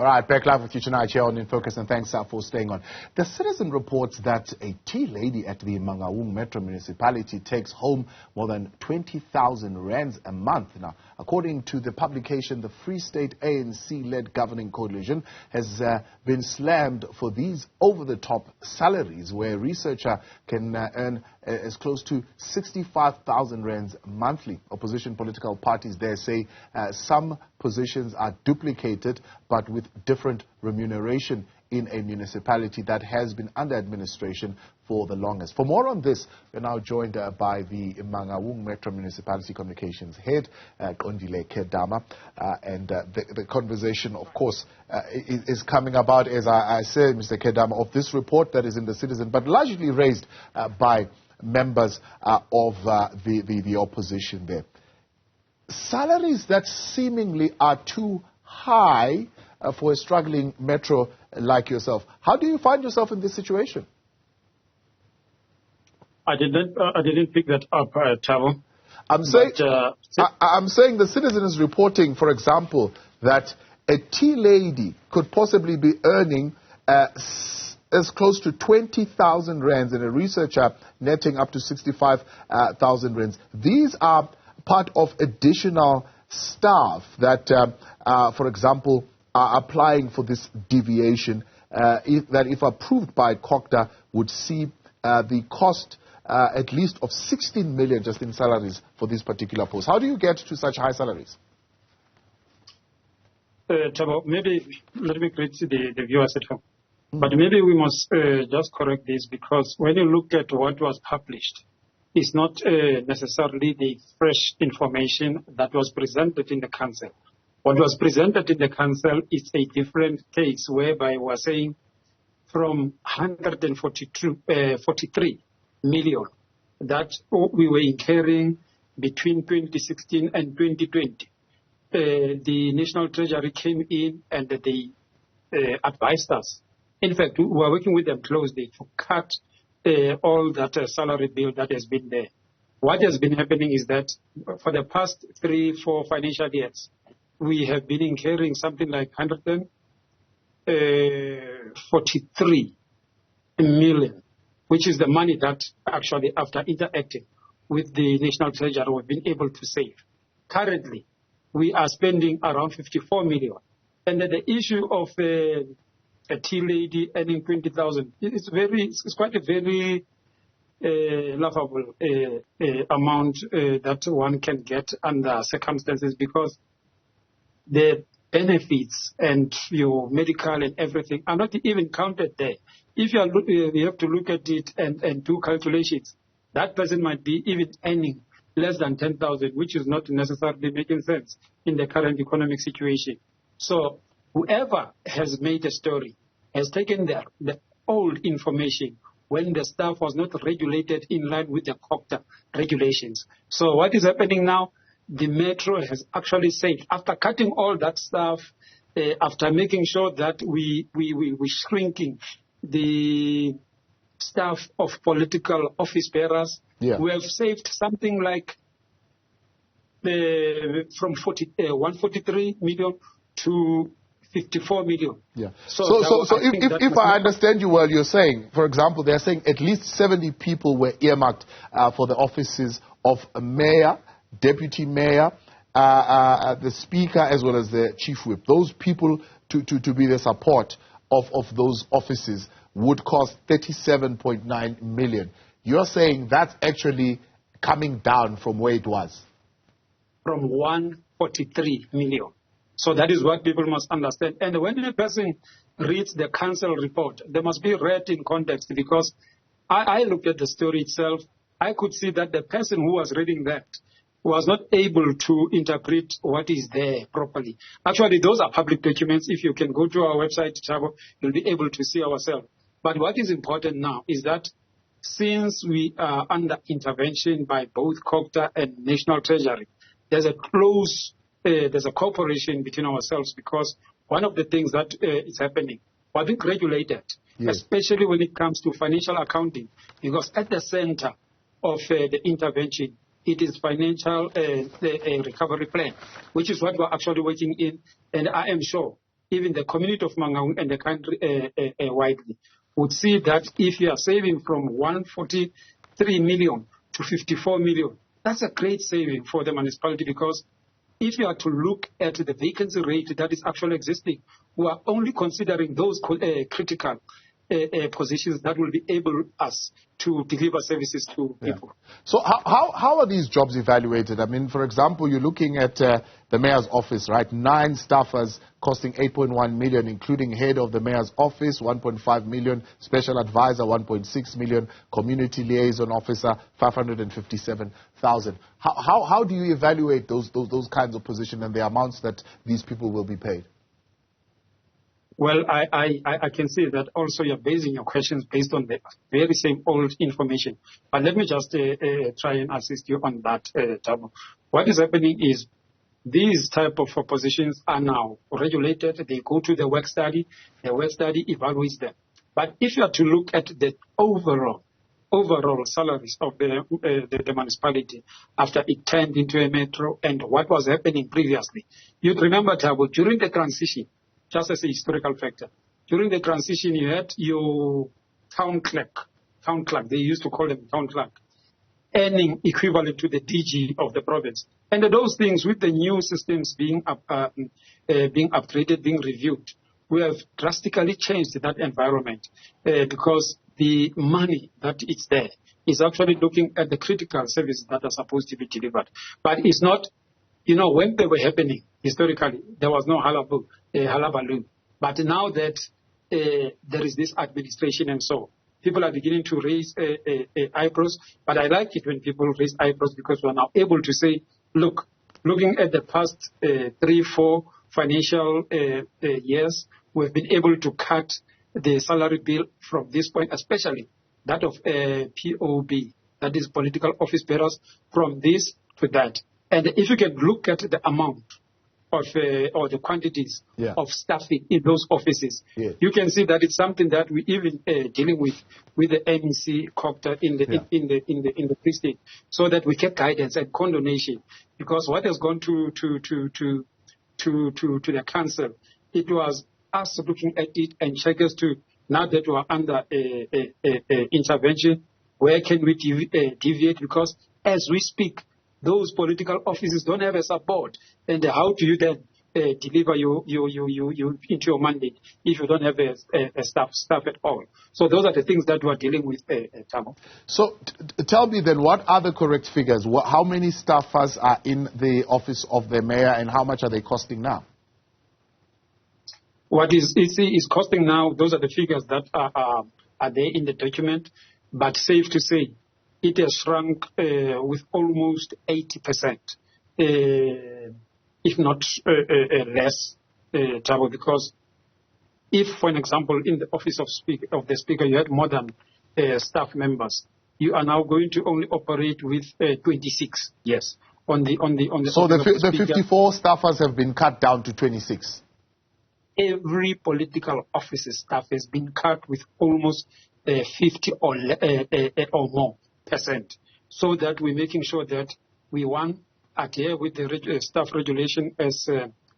All right, back live with you tonight here on In Focus, and thanks for staying on. The Citizen reports that a tea lady at the Mangaung Metro Municipality takes home more than 20,000 rands a month. Now, according to the publication, the Free State ANC-led governing coalition has been slammed for these over-the-top salaries, where a researcher can earn as close to 65,000 rands monthly. Opposition political parties there say some positions are duplicated, but with different remuneration in a municipality that has been under administration for the longest. For more on this, we're now joined by the Mangaung Metro Municipality Communications Head, Qondile Khedama, and the conversation, of course, is coming about, as I said, Mr. Khedama, of this report that is in the Citizen, but largely raised by members of the opposition there. Salaries that seemingly are too high for a struggling metro like yourself. How do you find yourself in this situation? I didn't pick that up, Tavo. I'm saying the Citizen is reporting, for example, that a tea lady could possibly be earning as close to 20,000 rands, and a researcher netting up to 65,000 rands. These are part of additional staff that, for example, are applying for this deviation, if approved by COCTA, would see the cost at least of 16 million just in salaries for these particular posts. How do you get to such high salaries? Tabo, maybe let me greet the viewers at home. But maybe we must just correct this, because when you look at what was published, it's not necessarily the fresh information that was presented in the council. What was presented in the council is a different case, whereby we're saying from 143 million that we were incurring between 2016 and 2020. The National Treasury came in and they advised us. In fact, we were working with them closely to cut all that salary bill that has been there. What has been happening is that for the past 3-4 financial years, we have been incurring something like 143 million, which is the money that actually, after interacting with the National Treasury, we've been able to save. Currently, we are spending around 54 million. And the issue of a tea lady earning 20,000, it's quite a very laughable amount that one can get under circumstances, because the benefits and your medical and everything are not even counted there. If you have to look at it and do calculations, that person might be even earning less than 10,000, which is not necessarily making sense in the current economic situation. So whoever has made a story has taken the old information when the staff was not regulated in line with the COCTA regulations. So what is happening now? The Metro has actually said, after cutting all that stuff, after making sure that we shrinking the staff of political office bearers, we have saved something like from 143 million to 54 million. Yeah. So if I understand you well, you're saying, for example, they're saying at least 70 people were earmarked for the offices of a mayor, deputy mayor, the speaker, as well as the chief whip. Those people to be the support of those offices would cost 37.9 million. You're saying that's actually coming down from where it was? From 143 million. So that is what people must understand. And when a person reads the council report, they must be read in context, because I looked at the story itself. I could see that the person who was reading that was not able to interpret what is there properly. Actually, those are public documents. If you can go to our website, Chavo, you'll be able to see ourselves. But what is important now is that since we are under intervention by both COCTA and National Treasury, there's a cooperation between ourselves, because one of the things that is happening, we're being regulated, especially when it comes to financial accounting, because at the center of the intervention, it is financial recovery plan, which is what we're actually working in. And I am sure even the community of Mangaung and the country widely, would see that if you are saving from 143 million to 54 million, that's a great saving for the municipality, because if you are to look at the vacancy rate that is actually existing, we are only considering those critical positions that will be able us to deliver services to people. So how are these jobs evaluated? I mean, for example, you're looking at the mayor's office, right? 9 staffers costing 8.1 million, including head of the mayor's office, 1.5 million, special advisor, 1.6 million, community liaison officer, 557,000. How do you evaluate those kinds of positions and the amounts that these people will be paid? Well, I can see that also you're basing your questions based on the very same old information. But let me just try and assist you on that, Tabo. What is happening is these type of positions are now regulated. They go to the work study. The work study evaluates them. But if you are to look at the overall salaries of the municipality after it turned into a metro and what was happening previously, you'd remember, Tabo, during the transition, just as a historical factor, during the transition, you had your town clerk, they used to call them town clerk, earning equivalent to the DG of the province. And those things, with the new systems being upgraded, being reviewed, we have drastically changed that environment because the money that is there is actually looking at the critical services that are supposed to be delivered. But it's not, when they were happening, historically, there was no hullabaloo. But now that there is this administration and so, people are beginning to raise eyebrows. But I like it when people raise eyebrows because we are now able to say, looking at the past 3-4 financial years, we've been able to cut the salary bill from this point, especially that of POB, that is political office bearers, from this to that. And if you can look at the amount of or the quantities of staffing in those offices, you can see that it's something that we even dealing with the MEC copter in the pre-state, so that we get guidance and condonation. Because what has gone to the council, it was us looking at it and check as to, now that we are under intervention, where can we deviate? Because as we speak, those political offices don't have a support. And how do you then deliver you into your mandate if you don't have a staff at all? So those are the things that we are dealing with, Tamo. So tell me then, what are the correct figures? How many staffers are in the office of the mayor and how much are they costing now? What is costing now, those are the figures that are there in the document, but safe to say, it has shrunk with almost 80%, if not less, Tabo, because if, for an example, in the office of the speaker, you had more than staff members, you are now going to only operate with 26. Yes, on the. So the 54 staffers have been cut down to 26. Every political office's staff has been cut with almost 50 or more %, so that we're making sure that we, one, adhere with the staff regulation as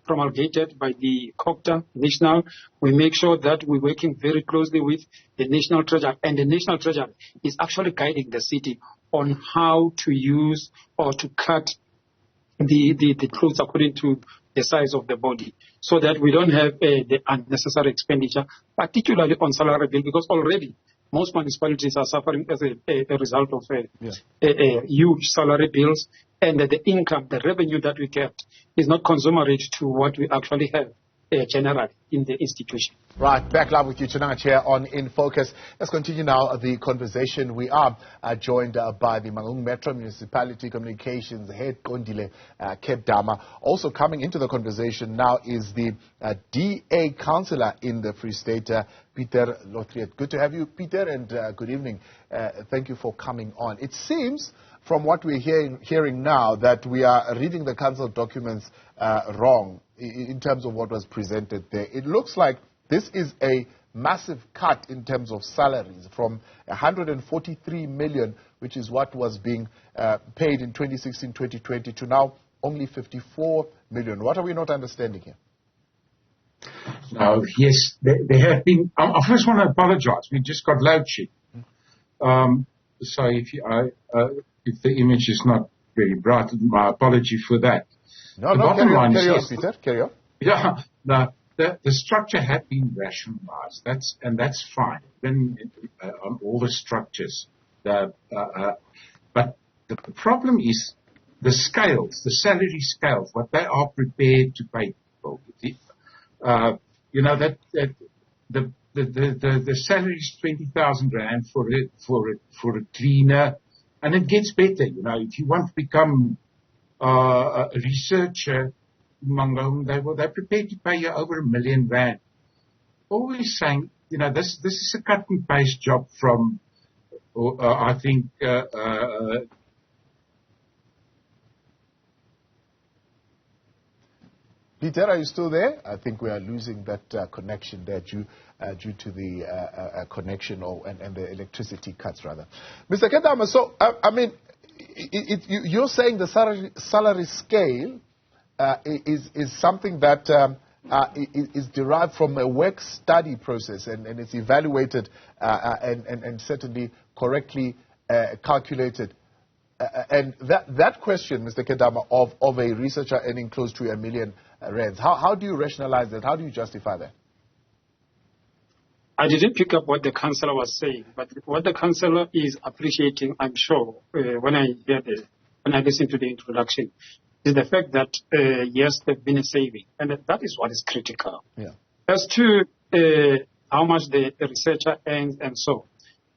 promulgated by the COCTA National. We make sure that we're working very closely with the National Treasury, and the National Treasury is actually guiding the city on how to use or to cut the clothes according to the size of the body, so that we don't have the unnecessary expenditure, particularly on salary bill, because already most municipalities are suffering as a result of huge salary bills, and the income, the revenue that we get is not commensurate to what we actually have generally in the institution. Right, back live with you, Chinanga Chair, on In Focus. Let's continue now the conversation. We are joined by the Mangaung Metro Municipality Communications Head, Qondile Khedama. Also coming into the conversation now is the DA Councillor in the Free State, Peter Lotriet. Good to have you, Peter, and good evening. Thank you for coming on. It seems, from what we're hearing now, that we are reading the council documents wrong in terms of what was presented there. It looks like this is a massive cut in terms of salaries from 143 million, which is what was being paid in 2016-2020, to now only 54 million. What are we not understanding here? No, yes, there have been. I first want to apologize. We just got load shedding. So if the image is not very bright, my apology for that. No, carry on, Peter. Carry on. Yeah, the structure had been rationalized. That's fine. Then on all the structures, but the problem is the scales, the salary scales, what they are prepared to pay people. The salary is 20,000 rand for a cleaner, and it gets better. If you want to become a researcher, Mangaung, they're prepared to pay you over R1 million. Always saying, this is a cut and paste job from, I think. Peter, are you still there? I think we are losing that connection there due to the connection and the electricity cuts, rather. Mr. Khedama, so, you're saying the salary scale is something that is derived from a work study process and it's evaluated and certainly correctly calculated. And that question, Mr. Khedama, of a researcher earning close to R1 million, how do you rationalize that? How do you justify that? I didn't pick up what the councillor was saying, but what the councillor is appreciating, I'm sure, when I listen to the introduction, is the fact that, yes, there's been a saving, and that is what is critical. Yeah. As to how much the researcher earns and so,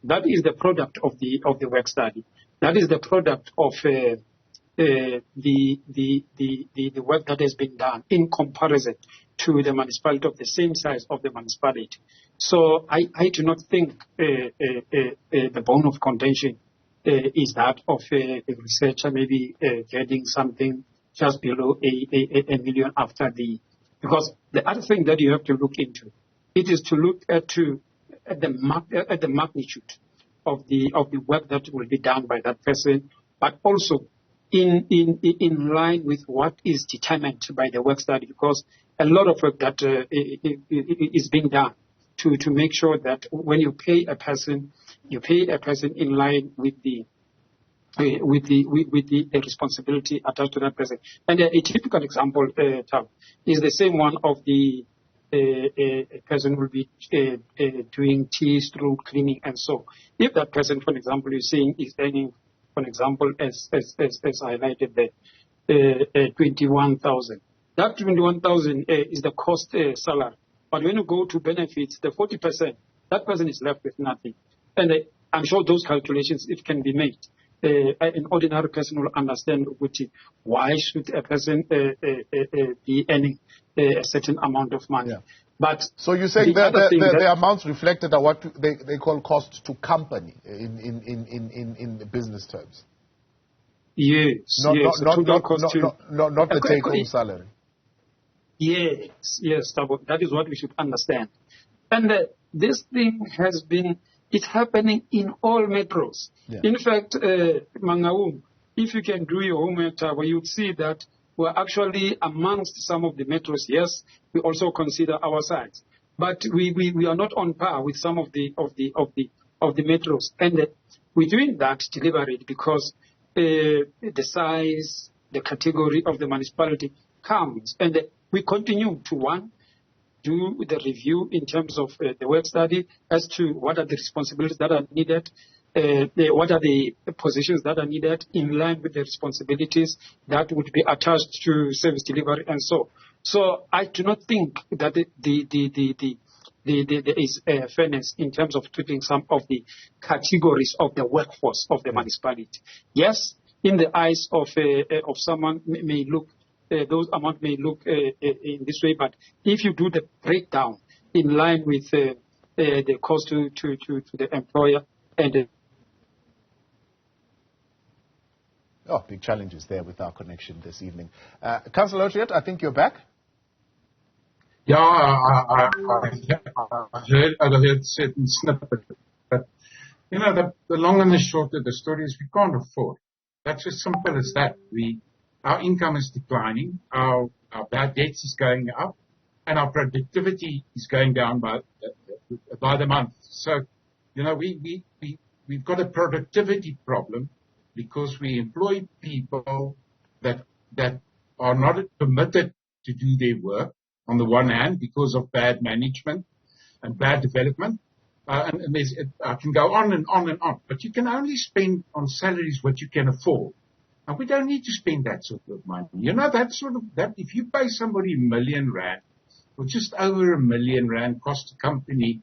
that is the product of the work study. That is the product of the work that has been done in comparison to the municipality of the same size of the municipality. So I do not think the bone of contention is that of a researcher maybe getting something just below a million after because the other thing that you have to look into, it is to look at the magnitude of the work that will be done by that person, but also in line with what is determined by the work study, because a lot of work that is being done to make sure that when you pay a person in line with the responsibility attached to that person. And a typical example, Tom, is the same one of the a person will be doing tea, through cleaning, and so. If that person, for example, you're saying is earning, for example, as highlighted there, 21,000. That 21,000 is the cost salary. But when you go to benefits, the 40%, that person is left with nothing. And I'm sure those calculations, it can be made. An ordinary person will understand why should a person be earning a certain amount of money. Yeah. But so you're saying the amounts reflected are what they call cost to company in the business terms? Yes, not the take-home salary. Yes, that is what we should understand. And this thing it's happening in all metros. Yeah. In fact, Mangaung, if you can do your homework, you'd see that we're actually amongst some of the metros. Yes, we also consider our size, but we are not on par with some of the metros, and we're doing that deliberately because the size, the category of the municipality comes, and we continue to do the review in terms of the work study as to what are the responsibilities that are needed, what are the positions that are needed in line with the responsibilities that would be attached to service delivery and so. So I do not think that there is fairness in terms of treating some of the categories of the workforce of the municipality. Yes, in the eyes of someone may look. Those amounts may look in this way, but if you do the breakdown in line with the cost to the employer and big challenges there with our connection this evening. Councillor Otriet, I think you're back. Yeah, I heard certain snippets, but the long and the short of the story is we can't afford. That's as simple as that. Our income is declining. Our bad debts is going up. and our productivity is going down by the month. So, we've got a productivity problem because we employ people that are not permitted to do their work on the one hand because of bad management and bad development. And I can go on and on and on. But you can only spend on salaries what you can afford. And we don't need to spend that sort of money. That if you pay somebody R1 million or just over R1 million cost a company,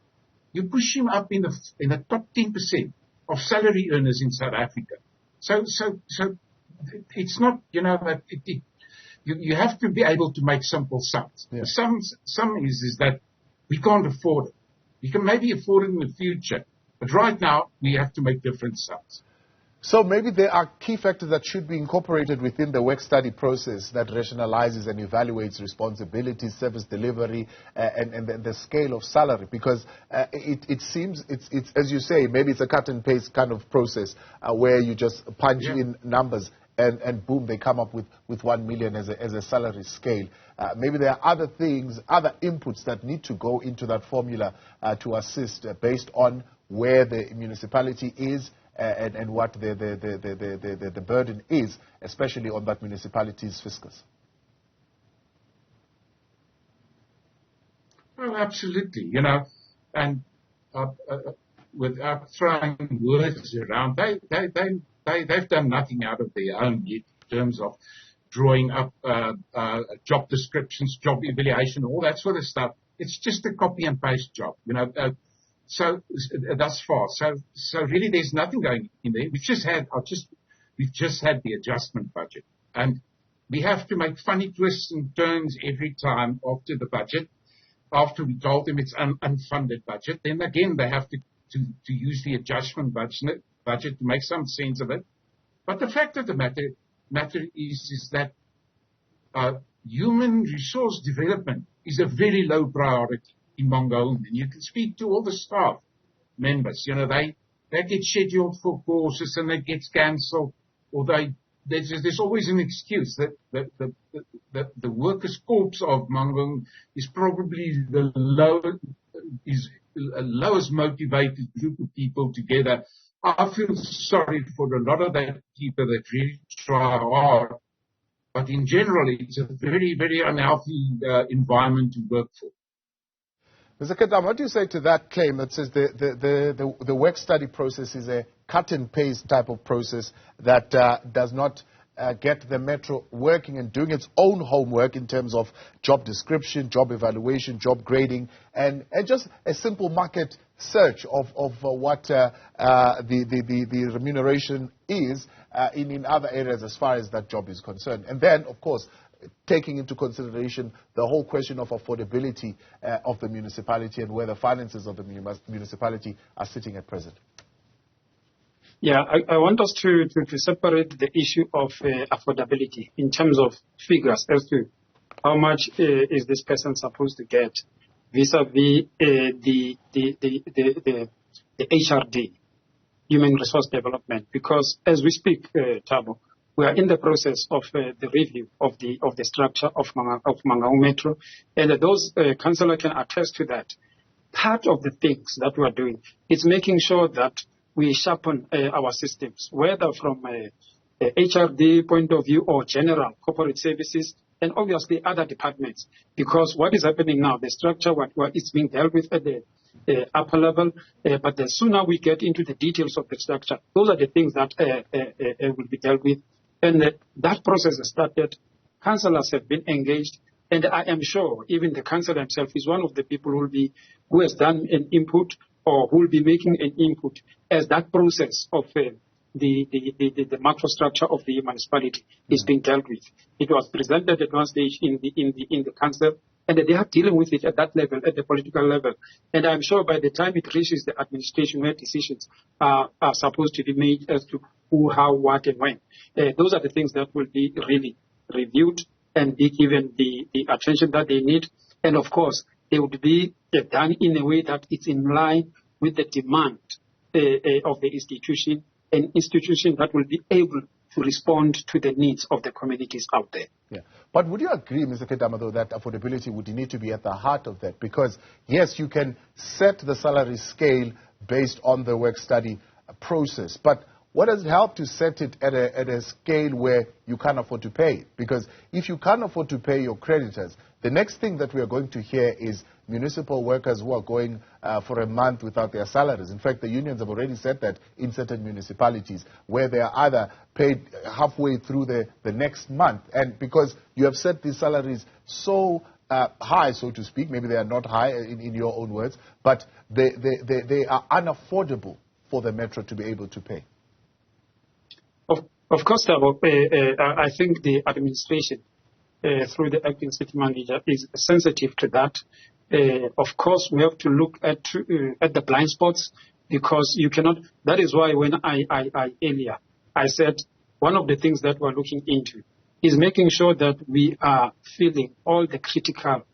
you push him up in the top 10% of salary earners in South Africa. So it's not, that you have to be able to make simple sums. Yeah. The sum is that we can't afford it. We can maybe afford it in the future, but right now we have to make different sums. So maybe there are key factors that should be incorporated within the work study process that rationalizes and evaluates responsibilities, service delivery, and the scale of salary. Because it seems, it's as you say, maybe it's a cut and paste kind of process where you just punch in numbers and boom, they come up with 1 million as a salary scale. Maybe there are other things, other inputs that need to go into that formula to assist based on where the municipality is and what the burden is, especially on that municipality's fiscus. Oh, absolutely. And without throwing words around, they've done nothing out of their own yet in terms of drawing up job descriptions, job evaluation, all that sort of stuff. It's just a copy and paste job, So thus far, so really, there's nothing going in there. We've just had the adjustment budget, and we have to make funny twists and turns every time after the budget. After we told them it's an unfunded budget, then again they have to use the adjustment budget to make some sense of it. But the fact of the matter is that human resource development is a very low priority in Mangaung, and you can speak to all the staff members. They get scheduled for courses and it gets cancelled, or there's always an excuse that the workers' corps of Mangaung is probably the lowest motivated group of people together. I feel sorry for a lot of that people that really try hard, but in general, it's a very, very unhealthy environment to work for. Mr. Khedama, what do you say to that claim that says the work study process is a cut and paste type of process that does not get the metro working and doing its own homework in terms of job description, job evaluation, job grading, and just a simple market search of what the remuneration is in other areas as far as that job is concerned. And then, of course, taking into consideration the whole question of affordability of the municipality and where the finances of the municipality are sitting at present. Yeah, I want us to separate the issue of affordability in terms of figures as to how much is this person supposed to get vis-a-vis the HRD, Human Resource Development. Because as we speak, Thabo, we are in the process of the review of the structure of Mangaung Metro, and those councillors can attest to that. Part of the things that we are doing is making sure that we sharpen our systems, whether from a HRD point of view or general corporate services, and obviously other departments. Because what is happening now, the structure, what is being dealt with at the upper level, but the sooner we get into the details of the structure, those are the things that will be dealt with. And that process has started. Councillors have been engaged, and I am sure even the councillor himself is one of the people who has done an input or who will be making an input as that process of the macro structure of the municipality is being dealt with. It was presented at one stage in the council, and they are dealing with it at that level, at the political level. And I'm sure by the time it reaches the administration where decisions are supposed to be made as to who, how, what, and when, those are the things that will be really reviewed and be given the attention that they need. And of course, they would be done in a way that it's in line with the demand of the institution, an institution that will be able to respond to the needs of the communities out there. Yeah. But would you agree, Mr. Khedama, though, that affordability would need to be at the heart of that? Because, yes, you can set the salary scale based on the work-study process, but what does it help to set it at a scale where you can't afford to pay it? Because if you can't afford to pay your creditors, the next thing that we are going to hear is municipal workers who are going for a month without their salaries. In fact, the unions have already said that in certain municipalities where they are either paid halfway through the next month. And because you have set these salaries so high, so to speak, maybe they are not high in your own words, but they are unaffordable for the metro to be able to pay. Of course, I think the administration, through the acting city manager, is sensitive to that. Of course, we have to look at the blind spots, because you cannot. That is why when earlier I said one of the things that we're looking into is making sure that we are filling all the critical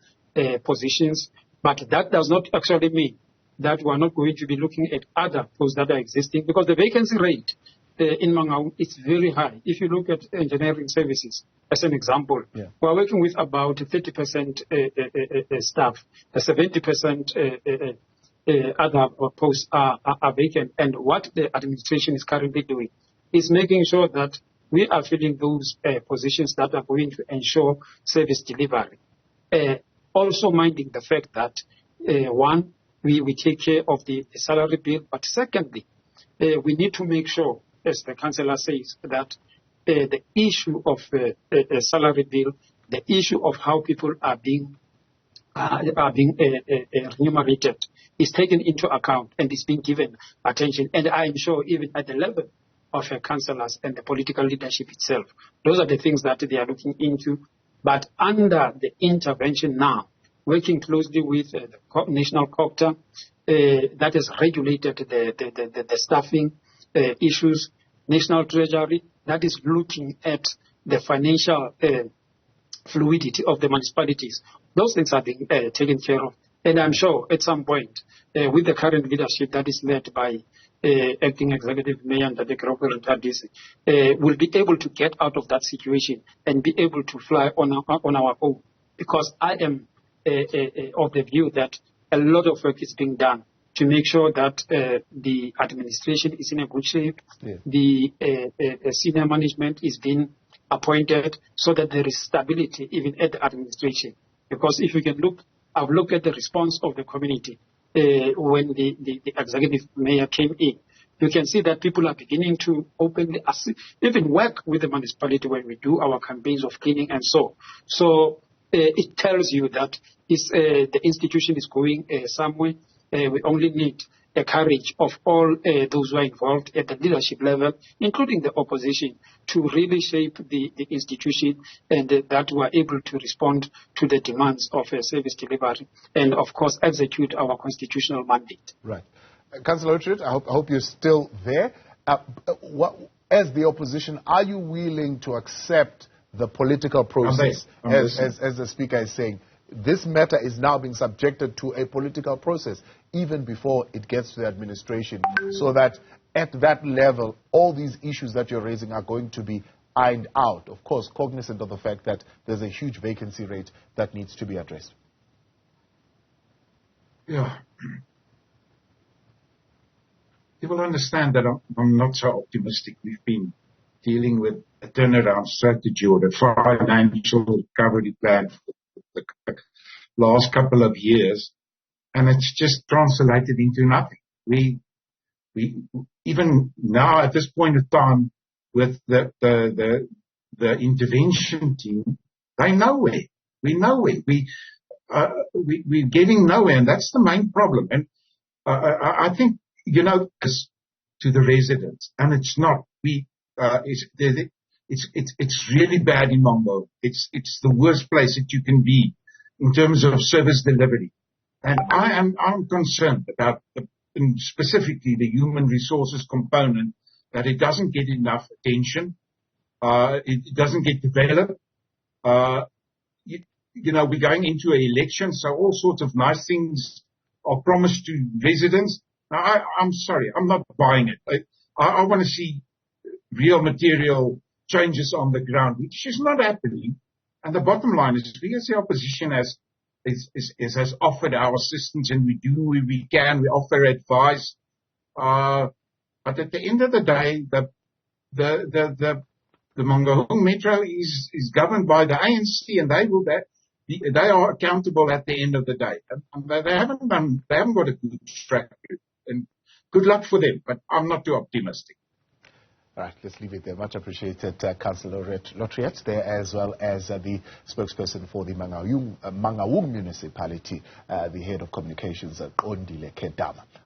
positions, but that does not actually mean that we're not going to be looking at other posts that are existing, because the vacancy rate in Mangaung is very high. If you look at engineering services, as an example, we're working with about 30% staff, 70% other posts are vacant. And what the administration is currently doing is making sure that we are filling those positions that are going to ensure service delivery. Also minding the fact that, one, we take care of the salary bill, but secondly, we need to make sure, as the councillor says, that the issue of a salary bill, the issue of how people are being remunerated is taken into account and is being given attention. And I am sure even at the level of councillors and the political leadership itself, those are the things that they are looking into. But under the intervention now, working closely with the National Copter, that has regulated the staffing issues, National Treasury, that is looking at the financial fluidity of the municipalities. Those things are being taken care of. And I'm sure at some point, with the current leadership that is led by Acting Executive Mayor and the will be able to get out of that situation and be able to fly on our own. Because I am of the view that a lot of work is being done to make sure that the administration is in a good shape, the senior management is being appointed so that there is stability even at the administration. Because if you can look, I've looked at the response of the community when the executive mayor came in. You can see that people are beginning to openly even work with the municipality when we do our campaigns of cleaning and so. So it tells you that the institution is going somewhere. We only need the courage of all those who are involved at the leadership level, including the opposition, to really shape the institution and that we are able to respond to the demands of service delivery and, of course, execute our constitutional mandate. Right. Councillor Richard, I hope you're still there. As the opposition, are you willing to accept the political process, as the Speaker is saying? This matter is now being subjected to a political process even before it gets to the administration, so that at that level, all these issues that you're raising are going to be ironed out. Of course, cognizant of the fact that there's a huge vacancy rate that needs to be addressed. Yeah. You will understand that I'm not so optimistic. We've been dealing with a turnaround strategy or the financial recovery plan for the last couple of years, and it's just translated into nothing. We even now at this point of time with the intervention team, they're nowhere. We're nowhere. We're getting nowhere, and that's the main problem. And I think, to the residents, and it's not. It's really bad in Mangaung. It's the worst place that you can be in terms of service delivery. And I'm concerned about specifically the human resources component, that it doesn't get enough attention. It doesn't get developed. We're going into an election, so all sorts of nice things are promised to residents. Now, I'm sorry, I'm not buying it. I want to see real material changes on the ground, which is not happening. And the bottom line is, we as the opposition has offered our assistance, and we do where we can. We offer advice, but at the end of the day, the Mangaung Metro is governed by the ANC, and they are accountable at the end of the day. And they haven't got a good track record, and good luck for them. But I'm not too optimistic. All right, let's leave it there. Much appreciated, Councillor Lotriet there, as well as the spokesperson for the Mangaung Municipality, the head of communications, Qondile Khedama.